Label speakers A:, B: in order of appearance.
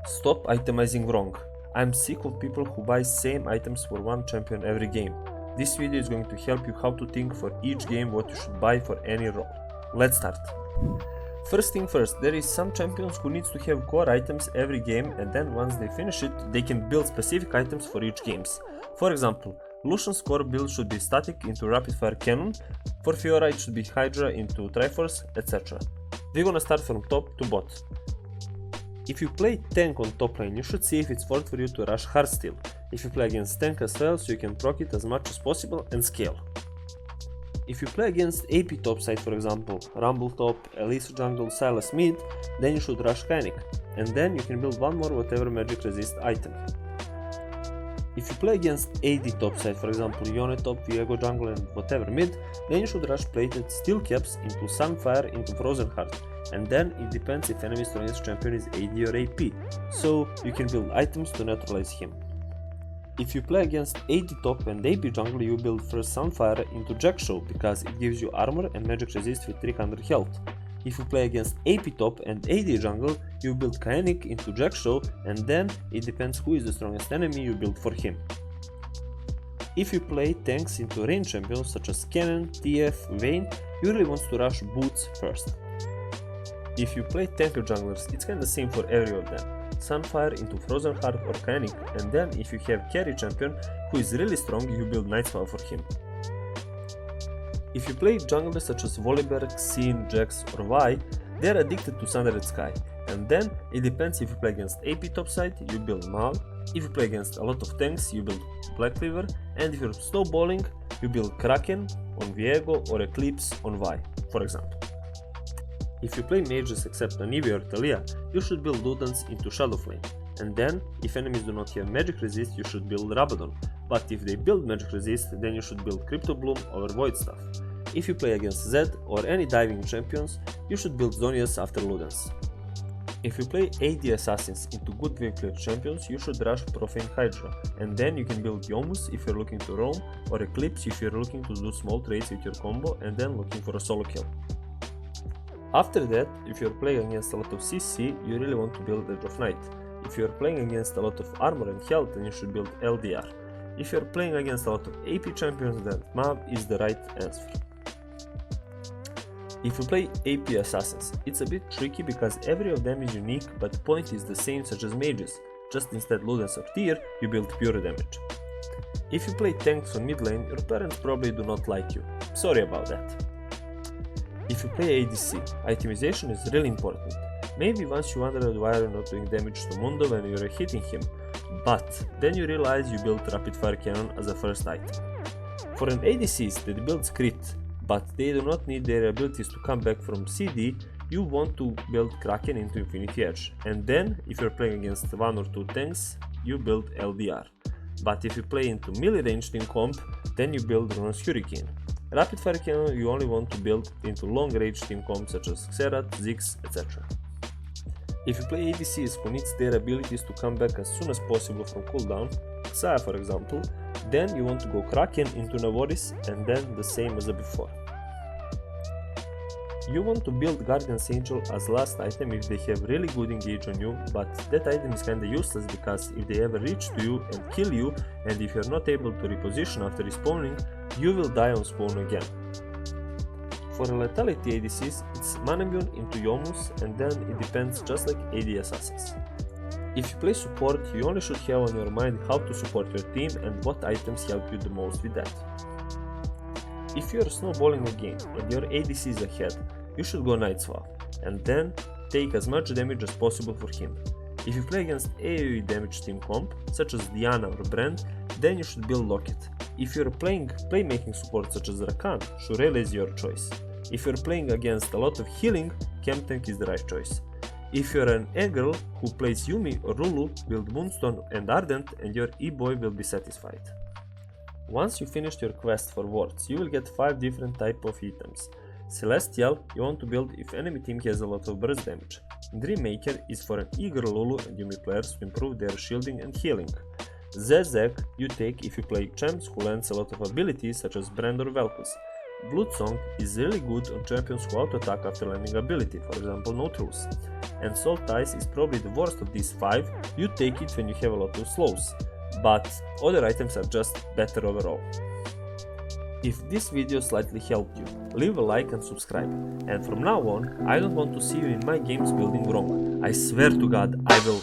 A: Stop itemizing wrong. I'm sick of people who buy same items for one champion every game. This video is going to help you how to think for each game what you should buy for any role. Let's start. First thing first, there is some champions who needs to have core items every game, and then once they finish it, they can build specific items for each games. For example, Lucian's core build should be static into rapid fire cannon, for Fiora it should be Hydra into Triforce, etc. We're gonna start from top to bot. If you play tank on top lane, you should see if it's worth for you to rush hardstyle. If you play against tank as well, so you can proc it as much as possible and scale. If you play against AP topside, for example, Rumble top, Elise jungle, Sylas mid, then you should rush Kinetic, and then you can build one more whatever magic resist item. If you play against AD topside, for example, Yone top, Viego jungle and whatever mid, then you should rush plated steel caps into Sunfire into Frozen Heart, and then it depends if enemy's strongest champion is AD or AP, so you can build items to neutralize him. If you play against AD top and AP jungle, you build first Sunfire into Jack Show because it gives you armor and magic resist with 300 health. If you play against AP top and AD jungle, you build Kinetic into Jack Show, and then it depends who is the strongest enemy you build for him. If you play tanks into range champions such as Cannon, TF, Vayne, you really want to rush Boots first. If you play tanker junglers, it's kinda same for every of them. Sunfire into Frozen Heart or Kinetic, and then if you have carry champion who is really strong, you build Nightfall for him. If you play junglers such as Volibear, Xin, Jax or Vi, they are addicted to Sundered Sky, and then it depends if you play against AP topside, you build Mal, if you play against a lot of tanks, you build Black Cleaver, and if you're snowballing, you build Kraken on Viego or Eclipse on Vi, for example. If you play mages except Anivia or Talia, you should build Ludens into Shadowflame, and then, if enemies do not have magic resist, you should build Rabadon, but if they build magic resist, then you should build Crypto Bloom over Void Staff. If you play against Zed or any diving champions, you should build Zonias after Ludens. If you play AD assassins into good vehicular champions, you should rush Profane Hydra, and then you can build Yomus if you're looking to roam, or Eclipse if you're looking to do small trades with your combo and then looking for a solo kill. After that, if you're playing against a lot of CC, you really want to build Edge of Night. If you're playing against a lot of armor and health, then you should build LDR. If you're playing against a lot of AP champions, then MAV is the right answer. If you play AP assassins, it's a bit tricky because every of them is unique, but the point is the same such as mages, just instead Ludens or Tyr, you build pure damage. If you play tanks on mid lane, your parents probably do not like you, sorry about that. If you play ADC, itemization is really important. Maybe once you wonder why you're not doing damage to Mundo when you're hitting him, but then you realize you built rapid fire cannon as a first item. For an ADCs that builds crit, but they do not need their abilities to come back from CD, you want to build Kraken into Infinity Edge, and then if you're playing against one or two tanks, you build LDR. But if you play into melee range team comp, then you build Runa's Hurricane. Rapid fire cannon you only want to build into long range team comp such as Xerath, Ziggs, etc. If you play ADCs who needs their abilities to come back as soon as possible from cooldown, Xayah for example, then you want to go Kraken into Navoris and then the same as before. You want to build Guardian's Angel as last item if they have really good engage on you, but that item is kinda useless because if they ever reach to you and kill you, and if you're not able to reposition after respawning, you will die on spawn again. For lethality ADCs, it's Manamune into Yomus, and then it depends just like AD assassins. If you play support, you only should have on your mind how to support your team and what items help you the most with that. If you're snowballing a game and your ADC is ahead, you should go Night Swap, and then take as much damage as possible for him. If you play against AoE damage team comp, such as Diana or Brand, then you should build Locket. If you're playing playmaking support such as Rakan, Shurella is your choice. If you're playing against a lot of healing, Camp Tank is the right choice. If you're an e-girl who plays Yumi or Lulu, build Moonstone and Ardent and your e-boy will be satisfied. Once you finished your quest for wards, you will get 5 different type of items. Celestial you want to build if enemy team has a lot of burst damage. Dreammaker is for an e-girl Lulu and Yumi players to improve their shielding and healing. Zezek you take if you play champs who lands a lot of abilities such as Brand or Vel'Koz. Blood Song is really good on champions who auto-attack after landing ability, for example no truce. And Salt Ice is probably the worst of these 5, you take it when you have a lot of slows, but other items are just better overall. If this video slightly helped you, leave a like and subscribe, and from now on I don't want to see you in my games building wrong. I swear to God I will